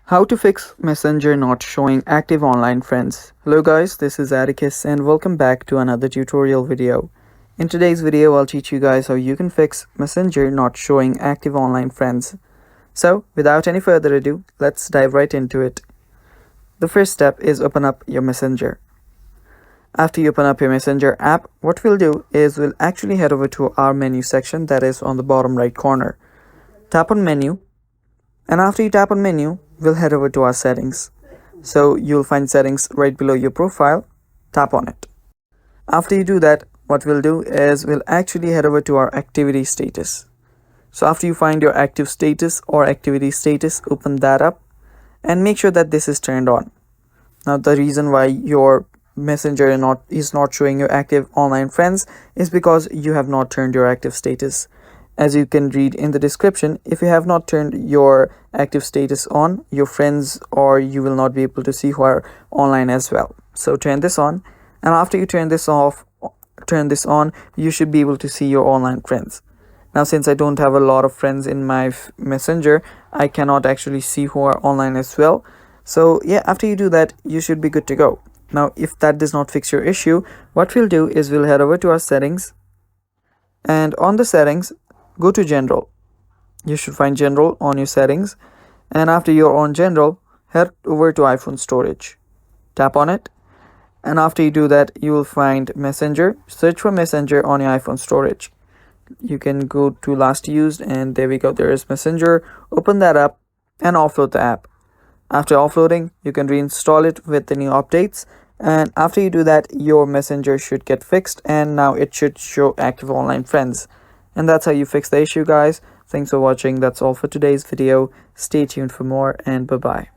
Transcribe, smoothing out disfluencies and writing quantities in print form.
How to fix Messenger not showing active online friends. Hello guys, this is Atticus and welcome back to another tutorial video. In today's video, I'll teach you guys how you can fix Messenger not showing active online friends. So without any further ado, let's dive right into it. The first step is open up your Messenger. After you open up your Messenger app, what we'll do is we'll actually head over to our menu section that is on the bottom right corner. Tap on menu, and after you tap on menu, we'll head over to our settings. So you'll find settings right below your profile. Tap on it. After you do that, what we'll do is we'll actually head over to our activity status. So after you find your active status or activity status, open that up and make sure that this is turned on. Now the reason why your Messenger is not showing your active online friends is because you have not turned your active status. As you can read in the description, if you have not turned your active status on, your friends or you will not be able to see who are online as well. So turn this on, and after you turn this on, you should be able to see your online friends. Now since I don't have a lot of friends in my Messenger, I cannot actually see who are online as well. So yeah, after you do that, you should be good to go. Now if that does not fix your issue, what we'll do is we'll head over to our settings, and on the settings, go to general. You should find general on your settings, and after you're on general, head over to iPhone storage. Tap on it, and after you do that, you will find Messenger. Search for Messenger on your iPhone storage. You can go to last used, and there we go, there is Messenger. Open that up and offload the app. After offloading, you can reinstall it with the new updates, and after you do that, your Messenger should get fixed and now it should show active online friends. And that's how you fix the issue, guys. Thanks for watching. That's all for today's video. Stay tuned for more, and bye-bye.